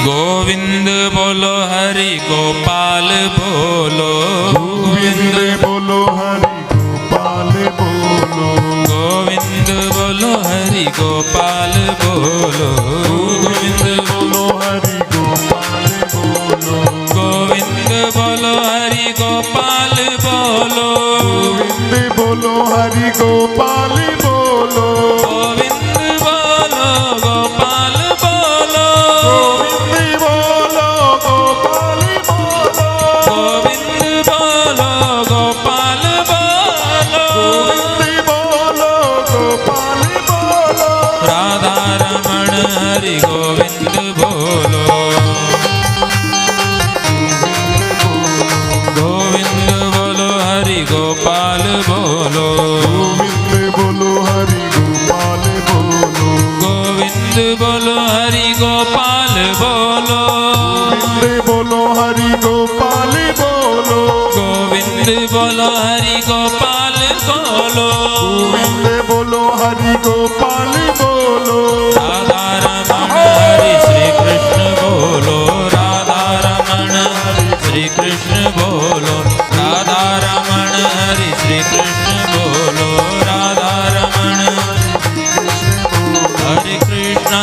गोविंद बोलो हरि गोपाल बोलो, गोविंद बोलो हरि गोपाल बोलो, गोविंद बोलो हरि गोपाल बोलो, गोविंद बोलो हरि गोपाल बोलो, गोविंद बोलो हरि गोपाल बोलो, गोविंद बोलो हरि गोपाल बोलो, गोविंद बोलो गोपाल बोलो, गोविंद बोलो गोपाल बोलो, गोविंद बोलो गोपाल बोलो, गोविंद बोलो गोपाल बोलो, राधा रमण हरि गोविंद बोलो, गोविंद बोलो हरि गोपाल बोलो, गोविंद बोलो हरि गोपाल बोलो, गोविंद बोलो हरि गोपाल बोलो, गोविंद बोलो हरि गोपाल बोलो, गोविंद बोलो हरि गोपाल बोलो, गोविंद बोलो हरि गोपाल बोलो, राधा रमण हरि श्री कृष्ण बोलो, राधा रमण हरि श्री कृष्ण बोलो, राधा रमण हरि श्री कृष्ण बोलो, राधा रमण हरे कृष्णा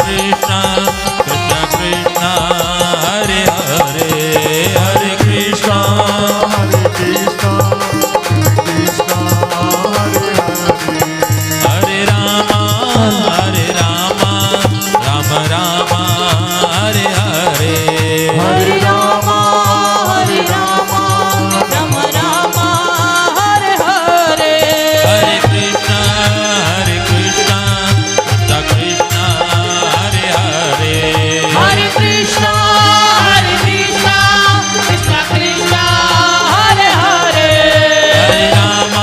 कृष्ण कृष्ण हरे हरे, हरे कृष्णा हरे कृष्णा कृष्णा हरे हरे, हरे राम राम राम हरे हरे, हरे राम राम राम हरे हरे, हरे कृष्णा कृष्ण कृष्ण हरे हरे, हरे कृष्णा कृष्ण कृष्ण हरे हरे, हरे राम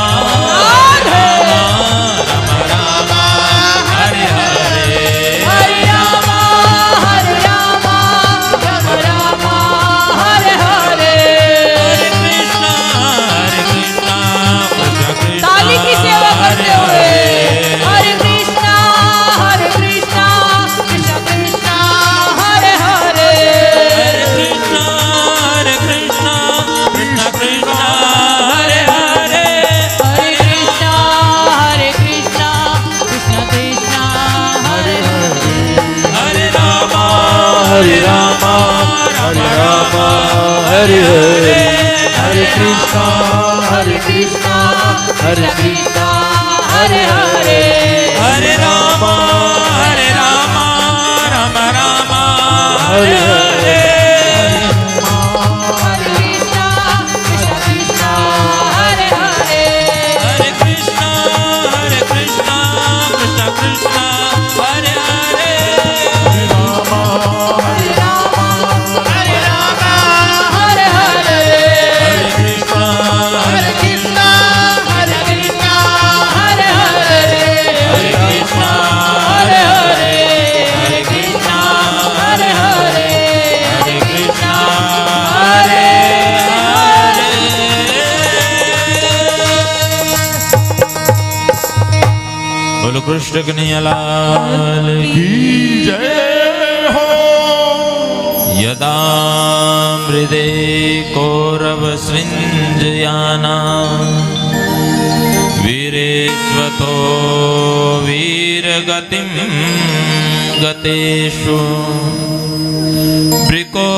राम हरे हरे, हरे राम राम हरे हरे, हरे कृष्णा कृष्ण कृष्ण ताली की सेवा करते हुए हरे कृष्णा कृष्ण कृष्ण हरे हरे, हरे कृष्णा कृष्ण कृष्ण हरे हरे, हरे कृष्णा कृष्ण कृष्ण हरे हरे, हरे राम हरे राम हरे राम हरे हरे, हरे कृष्णा कृष्ण कृष्ण हरे हरे, हरे राम राम राम हरे हरे, हरे कृष्णा कृष्ण हरे हरे, हरे कृष्णा कृष्ण कृष्ण हरे हरे, हरे राम हरे हरे, हरे कृष्णा कृष्ण हरे हरे, हरे कृष्णा हरे हरे, हरे कृष्णा हरे हरे, हरे कृष्णा हरे हरे। बोलो कृष्ण कन्हैया लाल की। की जय हो, यदा मृदे कौरवसृञ्जयाना वीरेष्वतो वीरगतिं गतेषु वृकोदरावृत्यगदा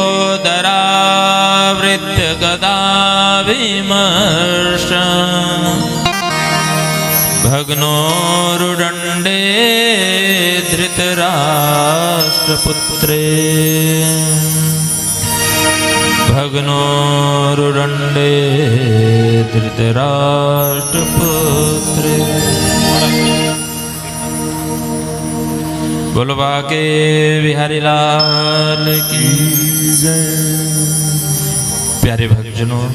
विमर्श भग्नोरुदण्डे धृतराष्ट्रपुत्रे, भग्नोरुदण्डे धृतराष्ट्रपुत्रे। बोलो बाके बिहारी लाल की जय। प्यारे भक्तजनों,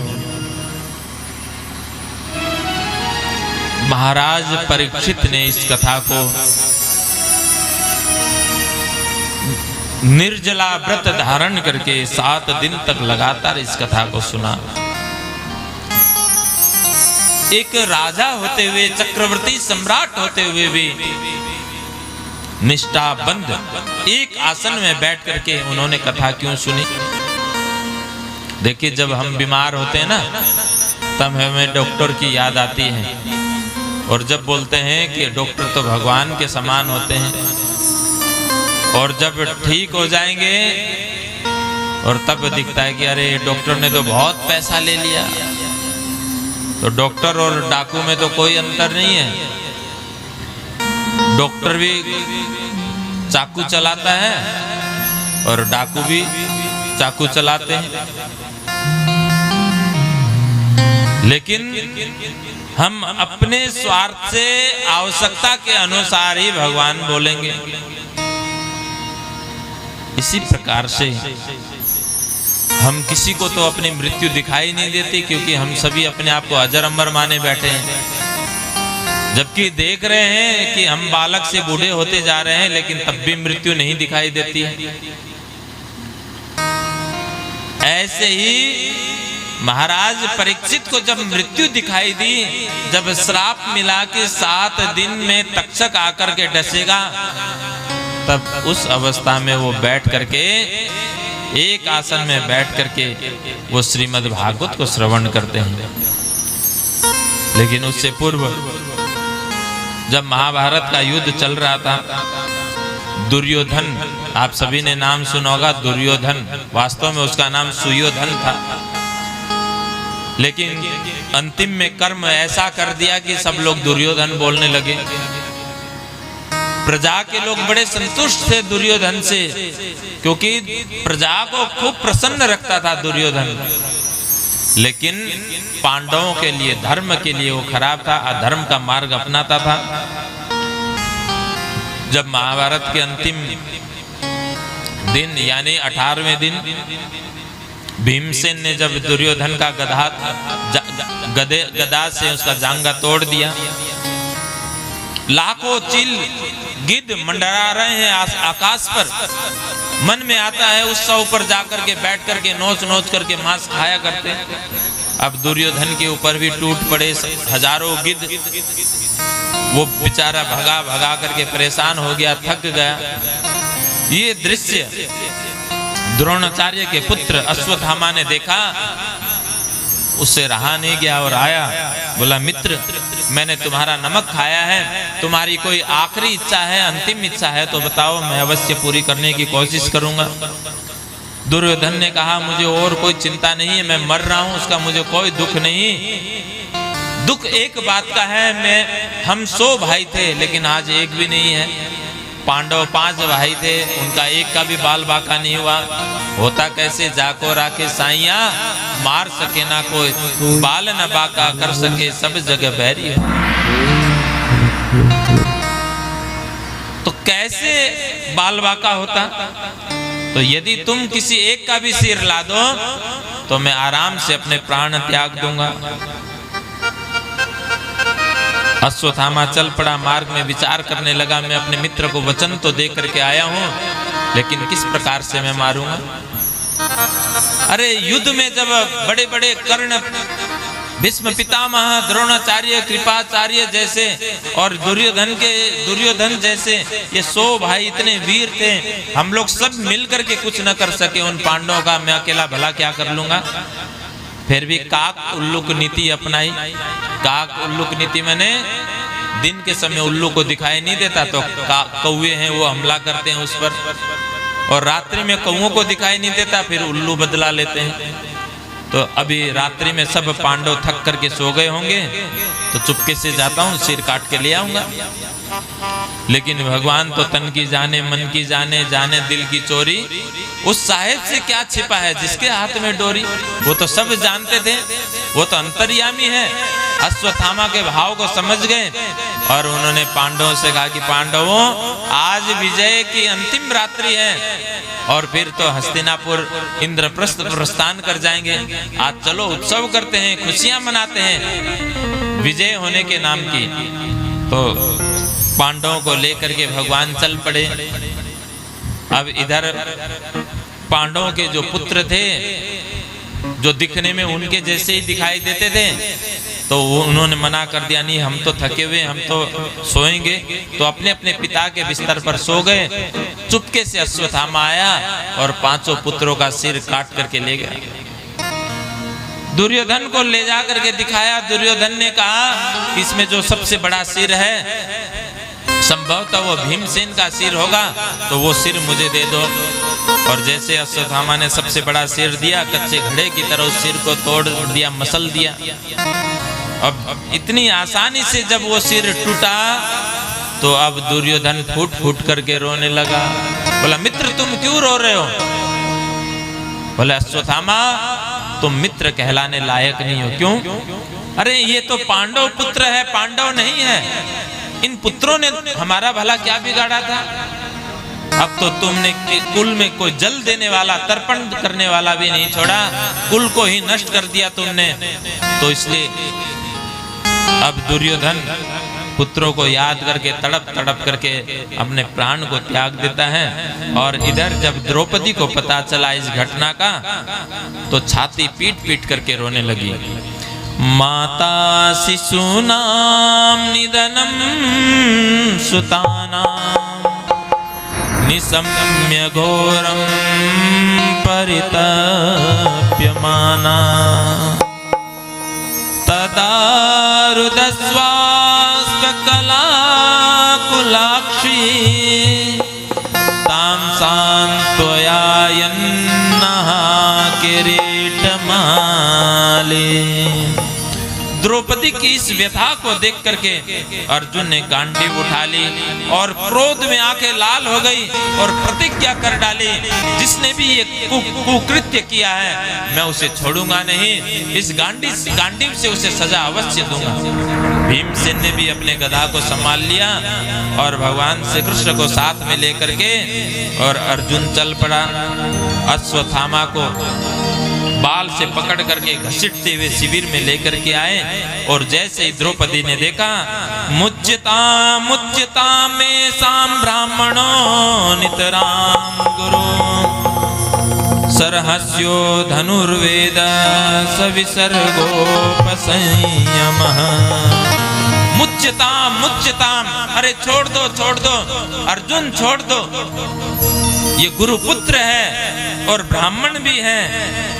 महाराज परीक्षित ने इस कथा को निर्जला व्रत धारण करके 7 दिन तक लगातार इस कथा को सुना। एक राजा होते हुए, चक्रवर्ती सम्राट होते हुए भी निष्ठाबंध एक आसन में बैठ करके उन्होंने कथा क्यों सुनी? देखिए, जब हम बीमार होते हैं ना, तब हमें डॉक्टर की याद आती है। और जब बोलते हैं कि डॉक्टर तो भगवान के समान होते हैं, और जब ठीक हो जाएंगे और तब दिखता है कि अरे डॉक्टर ने तो बहुत पैसा ले लिया। तो डॉक्टर और डाकू में तो कोई अंतर नहीं है। डॉक्टर भी चाकू चलाता है और डाकू भी चाकू चलाते हैं, लेकिन हम अपने स्वार्थ से आवश्यकता के अनुसार ही भगवान बोलेंगे। इसी प्रकार से हम किसी को तो अपनी मृत्यु दिखाई नहीं देती, क्योंकि हम सभी अपने आप को अजर अमर माने बैठे हैं, जबकि देख रहे हैं कि हम बालक से बूढ़े होते जा रहे हैं, लेकिन तब भी मृत्यु नहीं दिखाई देती है। ऐसे ही महाराज परीक्षित को जब मृत्यु दिखाई दी, जब श्राप मिला कि 7 दिन में तक्षक आकर के डसेगा, तब उस अवस्था में वो बैठ करके एक आसन में बैठ करके वो श्रीमद् भागवत को श्रवण करते हैं। लेकिन उससे पूर्व जब महाभारत का युद्ध चल रहा था, दुर्योधन, आप सभी ने नाम सुना होगा दुर्योधन, वास्तव में उसका नाम सुयोधन था, लेकिन अंतिम में कर्म ऐसा कर दिया कि सब लोग दुर्योधन बोलने लगे। प्रजा के लोग बड़े संतुष्ट थे दुर्योधन से, क्योंकि प्रजा को खूब प्रसन्न रखता था दुर्योधन। लेकिन पांडवों के लिए, धर्म के लिए वो खराब था, अधर्म का मार्ग अपनाता था। जब महाभारत के अंतिम दिन यानी 18वें दिन भीमसेन ने जब दुर्योधन का गदा से उसका जांघा तोड़ दिया, लाखों चील गिद्ध मंडरा रहे हैं आकाश पर, मन में आता है उत्सव पर जाकर के बैठ करके नोच नोच करके मांस खाया करते हैं। अब दुर्योधन के ऊपर भी टूट पड़े हजारों गिद्ध, वो बेचारा भगा भगा करके परेशान हो गया, थक गया। ये दृश्य द्रोणाचार्य के पुत्र अश्वत्थामा ने देखा, उससे रहा नहीं गया और आया, बोला मित्र, मैंने तुम्हारा नमक खाया है, तुम्हारी कोई आखिरी इच्छा है, अंतिम इच्छा है तो बताओ, मैं अवश्य पूरी करने की कोशिश करूंगा। दुर्योधन ने कहा, मुझे और कोई चिंता नहीं है, मैं मर रहा हूं, उसका मुझे कोई दुख नहीं। दुख एक बात का है, हम 100 भाई थे लेकिन आज एक भी नहीं है। पांडव 5 भाई थे, उनका एक का भी बाल बाका नहीं हुआ। होता कैसे, जाको राखे साइया, मार सके ना कोई, बाल न बाका कर सके सब जगह बैरी। तो कैसे बाल बाका होता? तो यदि तुम किसी एक का भी सिर ला दो तो मैं आराम से अपने प्राण त्याग दूंगा। अश्वत्थामा चल पड़ा, मार्ग में विचार करने लगा, मैं अपने मित्र को वचन तो दे करके आया हूं, लेकिन किस प्रकार से मैं मारूंगा? अरे युद्ध में जब बड़े बड़े कर्ण, भीष्म पितामह, द्रोणाचार्य, कृपाचार्य जैसे और दुर्योधन जैसे ये 100 भाई इतने वीर थे, हम लोग सब मिल करके कुछ न कर सके उन पांडवों का, मैं अकेला भला क्या कर लूंगा? फिर भी काक उल्लू की नीति अपनाई। काक उल्लू की नीति मैंने दिन के समय उल्लू को दिखाई नहीं देता तो कौवे हैं वो हमला करते हैं उस पर, और रात्रि में कौओं को दिखाई नहीं देता फिर उल्लू बदला लेते हैं। तो अभी रात्रि में सब पांडव थक करके सो गए होंगे, तो चुपके से जाता हूँ, सिर काट के ले आऊंगा। लेकिन भगवान तो तन की जाने, मन की जाने, जाने दिल की चोरी। उस साहेब से क्या छिपा है जिसके हाथ में डोरी? वो तो सब जानते थे, वो तो अंतर्यामी है। अश्वत्थामा के भाव को समझ गए और उन्होंने पांडवों से कहा कि पांडवों, आज विजय की अंतिम रात्रि है और फिर तो हस्तिनापुर इंद्रप्रस्थ प्रस्थान कर जाएंगे। आज चलो उत्सव करते हैं, खुशियां मनाते हैं विजय होने के नाम की। तो पांडवों को लेकर के भगवान चल पड़े। अब इधर पांडवों के जो पुत्र थे, जो दिखने में उनके जैसे ही दिखाई देते थे, तो उन्होंने मना कर दिया, नहीं हम तो थके हुए, हम तो सोएंगे। तो अपने अपने पिता के बिस्तर पर सो गए। चुपके से अश्वत्थामा आया और 5 पुत्रों का सिर काट करके ले गया। दुर्योधन को ले जा करके दिखाया। दुर्योधन ने कहा इसमें जो सबसे बड़ा सिर है संभवतः वो भीमसेन का सिर होगा, तो वो सिर मुझे दे दो। और जैसे अश्वत्थामा ने सबसे बड़ा सिर दिया, कच्चे घड़े की तरह उस सिर को तोड़ दिया, मसल दिया। अब इतनी आसानी से जब वो सिर टूटा तो अब दुर्योधन फूट फूट करके रोने लगा। बोला मित्र तुम क्यों रो रहे हो? बोला अश्वत्थामा तुम मित्र कहलाने लायक नहीं हो। क्यों? अरे ये तो पांडव पुत्र है, पांडव नहीं है। इन पुत्रों ने हमारा भला क्या बिगाड़ा था? अब तो तुमने कुल में कोई जल देने वाला, तर्पण करने वाला भी नहीं छोड़ा, कुल को ही नष्ट कर दिया तुमने। तो इसलिए अब दुर्योधन पुत्रों को याद करके तड़प तड़प करके अपने प्राण को त्याग देता है। और इधर जब द्रौपदी को पता चला इस घटना का तो छाती पीट पीट करके रोने लगी। माता शिशूनां निधनं सुतानां निशम्य घोरं परितप्यमाना तदा रुदस्वास्ककलाकुलाक्षी तां सान्त्वयायन्नः किरीटमाले। द्रौपदी की इस व्यथा को देख करके अर्जुन ने गांडीव उठा ली और क्रोध में आंखें लाल हो गई और प्रतिज्ञा कर डाली, जिसने भी ये कुकृत्य किया है मैं उसे छोड़ूंगा नहीं, इस गांडीव से उसे सजा अवश्य दूंगा। भीमसेन ने भी अपने गदा को संभाल लिया और भगवान श्री कृष्ण को साथ में लेकर के और अर्जुन चल पड़ा। अश्वत्थामा को बाल से पकड़ करके घसीटते हुए शिविर में लेकर के आए और जैसे ही द्रौपदी ने देखा मुच्यता मुच्यता में साम ब्राह्मणो नितराम गुरु सरहस्यो धनुर्वेद सविसर्गोपसंयमः। मुच्यताम मुच्यताम, अरे छोड़ दो अर्जुन छोड़ दो। ये गुरुपुत्र है और ब्राह्मण भी है।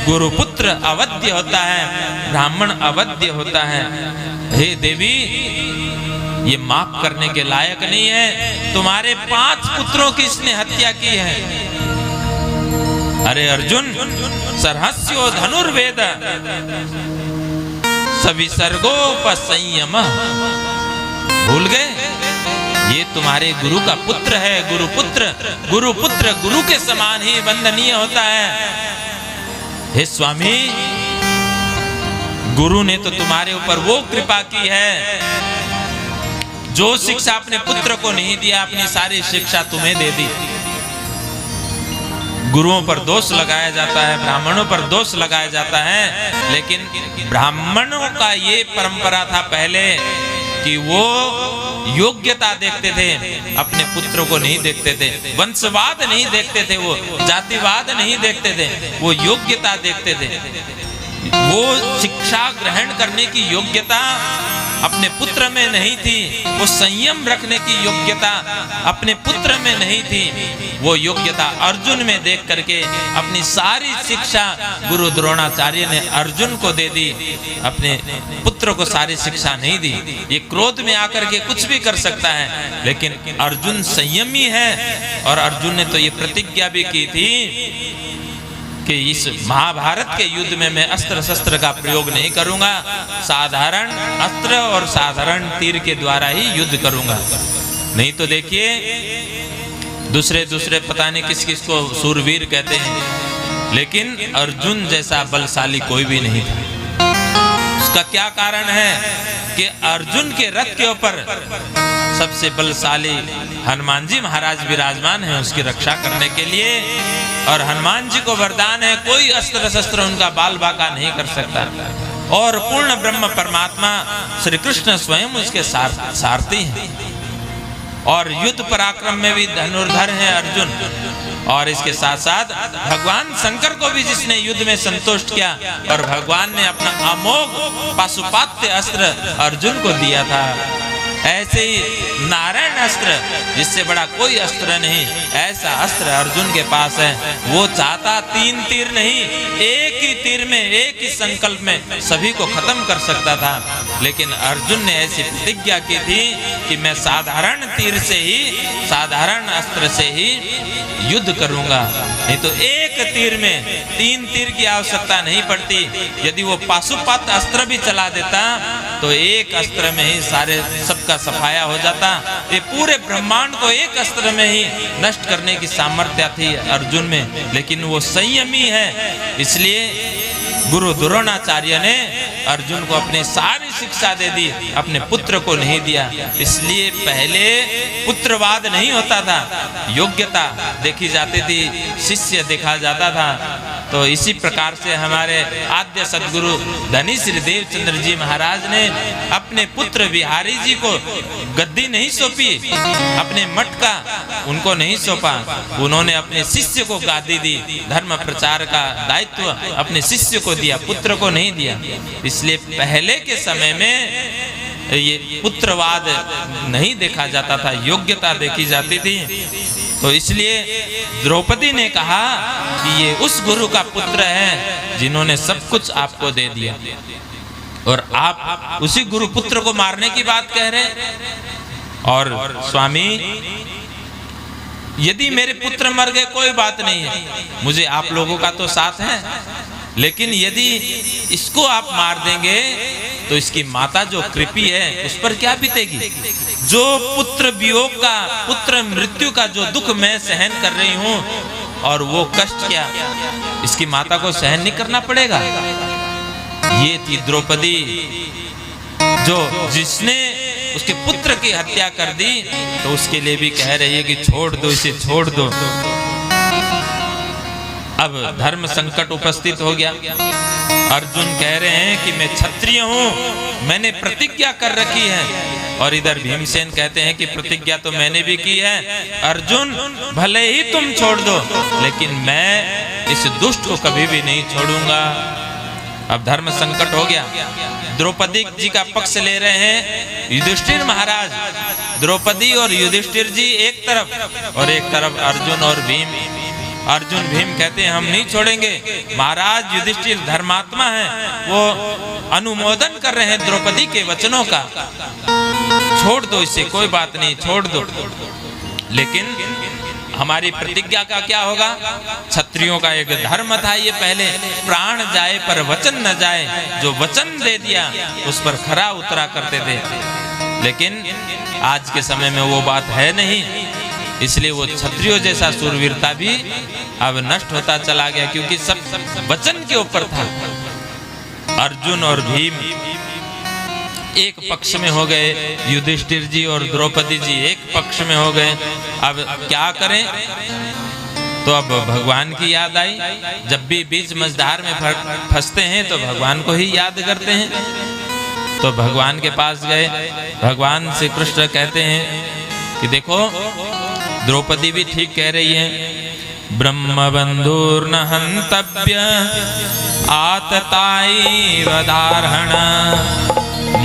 गुरुपुत्र अवध्य होता है, ब्राह्मण अवध्य होता है। हे देवी ये माफ करने के लायक नहीं है। तुम्हारे 5 पुत्रों की इसने हत्या की है। अरे अर्जुन सरहस्यो धनुर्वेद सविसर्गोपसंयमः, भूल गए? ये तुम्हारे गुरु का पुत्र है। गुरुपुत्र गुरु के समान ही वंदनीय होता है। हे स्वामी गुरु ने तो तुम्हारे ऊपर वो कृपा की है जो शिक्षा अपने पुत्र को नहीं दिया, अपनी सारी शिक्षा तुम्हें दे दी। गुरुओं पर दोष लगाया जाता है, ब्राह्मणों पर दोष लगाया जाता है, लेकिन ब्राह्मणों का ये परंपरा था पहले कि वो योग्यता देखते थे, अपने पुत्रों को नहीं देखते थे, वंशवाद नहीं देखते थे, वो जातिवाद नहीं देखते थे, वो योग्यता देखते थे। वो शिक्षा ग्रहण करने की योग्यता अपने पुत्र में नहीं थी, वो संयम रखने की योग्यता अपने पुत्र में नहीं थी। वो योग्यता अर्जुन में देख करके अपनी सारी शिक्षा गुरु द्रोणाचार्य ने अर्जुन को दे दी, अपने पुत्र को सारी शिक्षा नहीं दी। ये क्रोध में आकर के कुछ भी कर सकता है, लेकिन अर्जुन संयमी है और अर्जुन ने तो ये प्रतिज्ञा भी की थी कि इस महाभारत के युद्ध में मैं अस्त्र शस्त्र का प्रयोग नहीं करूंगा, साधारण अस्त्र और साधारण तीर के द्वारा ही युद्ध करूंगा। नहीं तो देखिए दूसरे पता नहीं किस किस को सूरवीर कहते हैं, लेकिन अर्जुन जैसा बलशाली कोई भी नहीं था। उसका क्या कारण है कि अर्जुन के रथ के ऊपर सबसे बलशाली हनुमान जी महाराज विराजमान है उसकी रक्षा करने के लिए, और हनुमान जी को वरदान है कोई अस्त्र शस्त्र उनका बाल बांका नहीं कर सकता, और पूर्ण ब्रह्म परमात्मा श्री कृष्ण स्वयं उसके सारथी हैं। और युद्ध पराक्रम में भी धनुर्धर है अर्जुन। और इसके साथ साथ भगवान शंकर को भी जिसने युद्ध में संतुष्ट किया और भगवान ने अपना अमोघ पाशुपात्य अस्त्र अर्जुन को दिया था, ऐसे ही नारायण अस्त्र जिससे बड़ा कोई अस्त्र नहीं, ऐसा अस्त्र अर्जुन के पास है। वो चाहता 3 तीर नहीं, एक ही तीर में, एक ही संकल्प में सभी को खत्म कर सकता था, लेकिन अर्जुन ने ऐसी प्रतिज्ञा की थी कि मैं साधारण तीर से ही, साधारण अस्त्र से ही युद्ध करूंगा, नहीं तो एक तीर में 3 तीर की आवश्यकता नहीं पड़ती। यदि वो पाशुपात अस्त्र भी चला देता तो एक अस्त्र में ही सारे सबका सफाया हो जाता। ये पूरे ब्रह्मांड को एक अस्त्र में ही नष्ट करने की सामर्थ्य थी अर्जुन में, लेकिन वो संयमी है, इसलिए गुरु द्रोणाचार्य ने अर्जुन को अपनी सारी शिक्षा दे दी, अपने पुत्र को नहीं दिया। इसलिए पहले पुत्रवाद नहीं होता था, योग्यता देखी जाती थी, शिष्य देखा जाता था। तो इसी प्रकार से हमारे आद्य सदगुरु धनी श्री देवचंद्र जी महाराज ने अपने पुत्र बिहारी जी को गद्दी नहीं सौंपी, अपने मठ का उनको नहीं सौंपा, उन्होंने अपने शिष्य को गादी दी, धर्म प्रचार का दायित्व अपने शिष्य को दिया, पुत्र को नहीं दिया। इसलिए पहले के समय में ये पुत्रवाद नहीं देखा जाता था, योग्यता देखी जाती थी। तो इसलिए द्रौपदी ने कहा कि ये उस गुरु का पुत्र है जिन्होंने सब कुछ आपको दे दिया, और आप उसी गुरु पुत्र को मारने की बात कह रहे हैं। और स्वामी, यदि मेरे पुत्र मर गए कोई बात नहीं है, मुझे आप लोगों का तो साथ है, लेकिन यदि इसको आप मार देंगे तो इसकी माता जो कृपी है उस पर क्या बीतेगी? जो पुत्र वियोग का, पुत्र मृत्यु का जो दुख मैं सहन कर रही हूं, और वो कष्ट क्या इसकी माता को सहन नहीं करना पड़ेगा? ये थी द्रौपदी, जो जिसने उसके पुत्र की हत्या कर दी, तो उसके लिए भी कह रही है कि छोड़ दो इसे, छोड़ दो। अब धर्म संकट उपस्थित हो गया। अर्जुन कह रहे हैं कि मैं क्षत्रिय हूं, मैंने प्रतिज्ञा कर रखी है, और इधर भीमसेन कहते हैं कि प्रतिज्ञा तो मैंने भी की है, अर्जुन भले ही तुम छोड़ दो, लेकिन मैं इस दुष्ट को कभी भी नहीं छोड़ूंगा। अब धर्म संकट हो गया। द्रौपदी जी का पक्ष ले रहे हैं युधिष्ठिर महाराज। द्रौपदी और युधिष्ठिर जी एक तरफ, और एक तरफ अर्जुन और भीम। अर्जुन भीम कहते हैं हम नहीं छोड़ेंगे। महाराज युधिष्ठिर धर्मात्मा है, वो अनुमोदन कर रहे हैं द्रौपदी के वचनों का, छोड़ दो इसे, कोई बात नहीं, छोड़ दो। लेकिन हमारी प्रतिज्ञा का क्या होगा? क्षत्रियों का एक धर्म था ये, पहले प्राण जाए पर वचन न जाए, जो वचन दे दिया उस पर खरा उतरा करते थे। लेकिन आज के समय में वो बात है नहीं, इसलिए वो क्षत्रियों जैसा शूरवीरता भी अब नष्ट होता चला गया, क्योंकि सब वचन के ऊपर था। अर्जुन और भीम एक पक्ष में हो गए, युधिष्ठिर जी और द्रौपदी जी एक पक्ष में हो गए। अब क्या करें? तो अब भगवान की याद आई। जब भी बीच मझधार में फंसते हैं तो भगवान को ही याद करते हैं। तो भगवान के पास गए। भगवान श्री कृष्ण कहते हैं कि देखो, द्रौपदी भी ठीक कह रही है, ब्रह्म बंधुर्न हंतव्य आतताई वधारण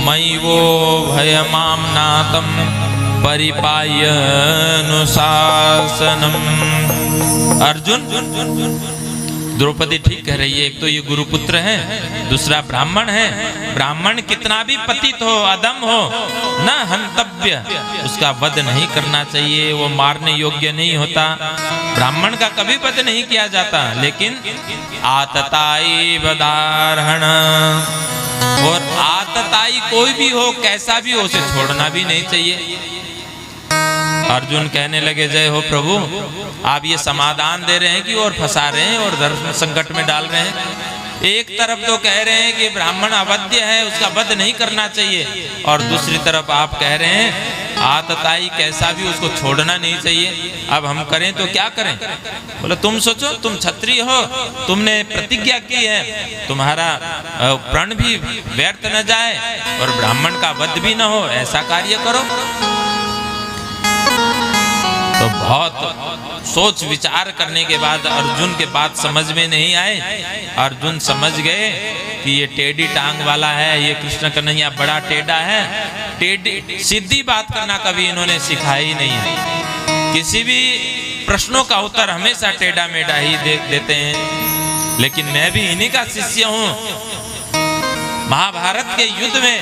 मयि वो भयमाम्नातं परिपाय अनुशासनम। अर्जुन, द्रौपदी ठीक कह रही है। एक तो ये गुरुपुत्र है, दूसरा ब्राह्मण है। ब्राह्मण कितना भी पतित हो, अधम हो, न हंतव्य, उसका वध नहीं करना चाहिए, वो मारने योग्य नहीं होता। ब्राह्मण का कभी वध नहीं किया जाता। लेकिन आतताई वधारण, और आतताई कोई भी हो, कैसा भी हो, उसे छोड़ना भी नहीं चाहिए। अर्जुन कहने लगे, जय हो प्रभु, आप ये समाधान दे रहे हैं कि और फंसा रहे हैं और धर्म संकट में डाल रहे हैं। एक तरफ तो कह रहे हैं कि ब्राह्मण अवध्य है, उसका वध नहीं करना चाहिए, और दूसरी तरफ आप कह रहे हैं आतताई कैसा भी, उसको छोड़ना नहीं चाहिए। अब हम करें तो क्या करें? बोले तुम सोचो, तुम क्षत्रिय हो, तुमने प्रतिज्ञा की है, तुम्हारा प्रण भी व्यर्थ न जाए और ब्राह्मण का वध भी न हो, ऐसा कार्य करो। तो बहुत सोच विचार करने के बाद अर्जुन के बात समझ में नहीं आए। अर्जुन समझ गए कि ये टेढ़ी टांग वाला है, ये कृष्ण कन्हैया बड़ा टेढ़ा है। टेढ़ी सीधी बात करना कभी इन्होंने सिखाया ही नहीं है। किसी भी प्रश्नों का उत्तर हमेशा टेढ़ा मेढ़ा ही देते हैं। लेकिन मैं भी इन्हीं का शिष्य हूं। महाभारत के युद्ध में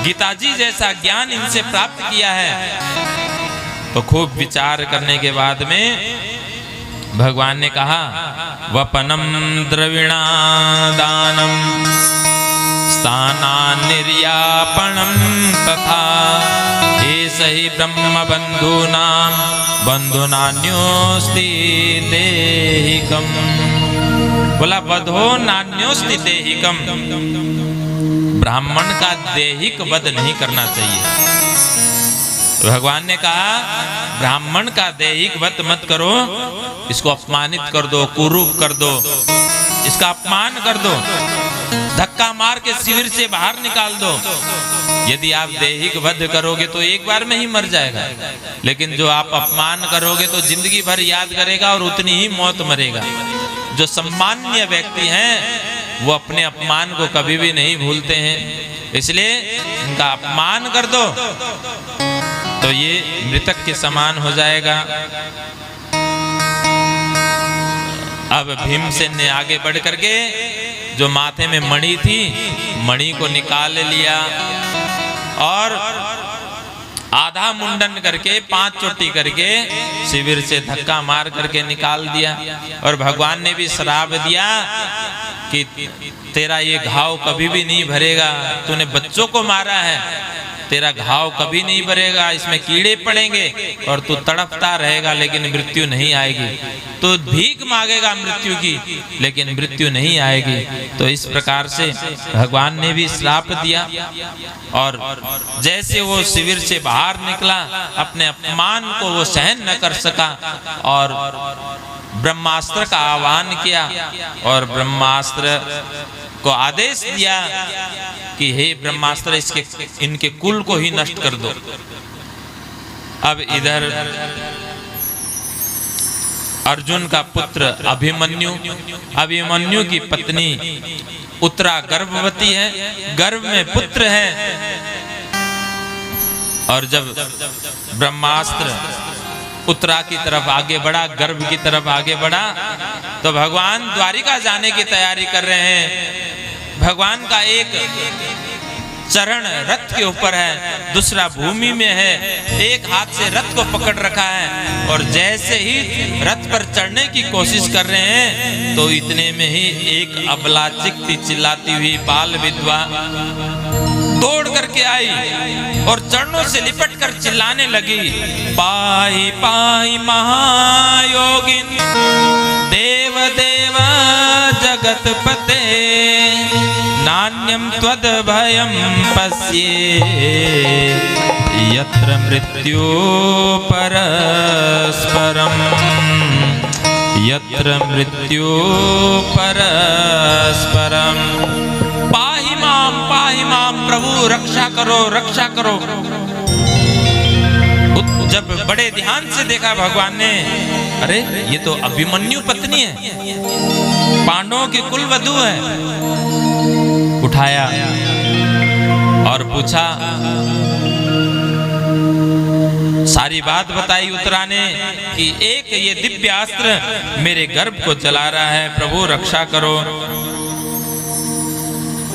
गीताजी जैसा ज्ञान इनसे प्राप्त किया है। तो खूब विचार करने के बाद में भगवान ने कहा, वपनम द्रविणादानम स्थानान् निर्यापणम तथा एष हि ब्रह्म बंधूनां बंधुनान्योस्ति देहिकम। बोला वधो नान्योस्ति देहिकम, ब्राह्मण का देहिक वध नहीं करना चाहिए। भगवान ने कहा ब्राह्मण का देहिक वध मत करो, इसको अपमानित कर दो, कुरूप कर दो, इसका अपमान कर दो, धक्का मार के शिविर से बाहर निकाल दो। यदि आप देहिक वध करोगे तो एक बार में ही मर जाएगा, लेकिन जो आप अपमान करोगे तो जिंदगी भर याद करेगा और उतनी ही मौत मरेगा। जो सम्मान्य व्यक्ति हैं वो अपने अपमान को कभी भी नहीं भूलते हैं, इसलिए इनका अपमान कर दो तो ये मृतक के समान हो जाएगा। अब भीमसेन ने आगे बढ़ करके जो माथे में मणि थी, मणि को निकाल लिया और आधा मुंडन करके 5 चोटी करके शिविर से धक्का मार करके निकाल दिया। और भगवान ने भी श्राप दिया कि तेरा ये घाव कभी भी नहीं भरेगा, तूने बच्चों को मारा है, तेरा घाव कभी नहीं भरेगा, इसमें कीड़े पड़ेंगे और तू तड़पता रहेगा लेकिन मृत्यु नहीं आएगी। तो भीख मांगेगा मृत्यु की लेकिन मृत्यु नहीं आएगी। तो इस प्रकार से भगवान ने भी श्राप दिया। और जैसे वो शिविर से बाहर निकला, अपने अपमान को वो सहन न कर सका और ब्रह्मास्त्र का आह्वान किया और ब्रह्मास्त्र को आदेश दिया कि हे ब्रह्मास्त्र, इनके कुल को ही नष्ट कर दो। अब इधर अर्जुन का पुत्र अभिमन्यु की पत्नी उत्तरा गर्भवती है, गर्भ में पुत्र है। और जब ब्रह्मास्त्र उत्तरा की तरफ आगे बढ़ा, गर्भ की तरफ आगे बढ़ा, तो भगवान द्वारिका जाने की तैयारी कर रहे हैं। भगवान का एक चरण रथ के ऊपर है, दूसरा भूमि में है, एक हाथ से रथ को पकड़ रखा है। और जैसे ही रथ पर चढ़ने की कोशिश कर रहे हैं तो इतने में ही एक अबला चिकती चिल्लाती हुई बाल विधवा दौड़ करके आई और चरणों से लिपट कर चिल्लाने लगी, पाहि पाहि महायोगिन देव देव जगतपते नान्यं त्वद भयं पश्ये यत्र मृत्यु परस्परम यत्र मृत्यु परस्परम। पाहि माम, प्रभु रक्षा करो, रक्षा करो। जब बड़े ध्यान से देखा भगवान ने, अरे ये तो अभिमन्यु पत्नी है, पांडवों की कुल वधू है। उठाया और पूछा, सारी बात बताई उत्तरा ने कि एक ये दिव्य अस्त्र मेरे गर्भ को जला रहा है, प्रभु रक्षा करो।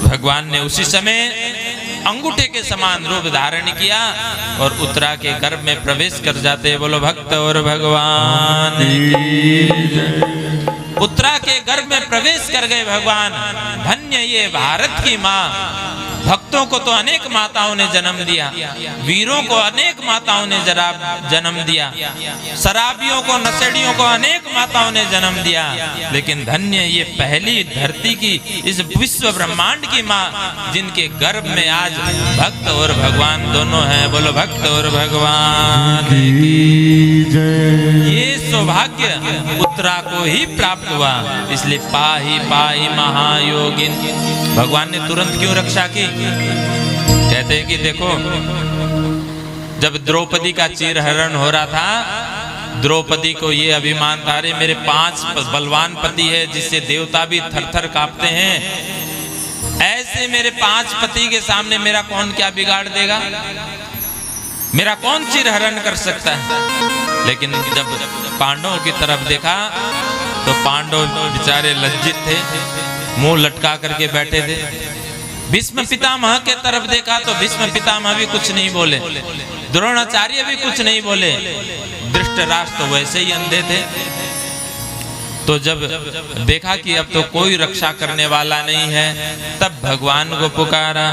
भगवान ने उसी समय अंगूठे के समान रूप धारण किया और उत्तरा के गर्भ में प्रवेश कर जाते। बोलो भक्त और भगवान की। उत्तरा के गर्भ में प्रवेश कर गए भगवान। धन्य ये भारत की माँ। भक्तों को तो अनेक माताओं ने जन्म दिया, वीरों को अनेक माताओं ने जन्म दिया, शराबियों को, नशेड़ियों को अनेक माताओं ने जन्म दिया, लेकिन धन्य ये पहली धरती की, इस विश्व ब्रह्मांड की माँ, जिनके गर्भ में आज भक्त और भगवान दोनों हैं। बोलो भक्त और भगवान की जय। ये सौभाग्य उत्तरा को ही प्राप्त हुआ, इसलिए पाहि पाहि महायोगिन। भगवान ने तुरंत क्यों रक्षा की? कहते हैं कि देखो, जब द्रौपदी का चीरहरण हो रहा था द्रौपदी को ये अभिमान था, अरे मेरे 5 बलवान पति है जिससे देवता भी थर-थर कांपते हैं, ऐसे मेरे 5 पति के सामने मेरा कौन क्या बिगाड़ देगा, मेरा कौन चिरहरण कर सकता है। लेकिन जब पांडवों की तरफ देखा तो पांडव बेचारे लज्जित थे, मुंह लटका करके बैठे थे। भीष्म पितामह के तरफ देखा तो भीष्म पितामह भी कुछ नहीं बोले, द्रोणाचार्य भी कुछ नहीं बोले, धृतराष्ट्र वैसे ही अंधे थे। तो जब देखा कि अब तो कोई रक्षा करने वाला नहीं है, तब भगवान को पुकारा।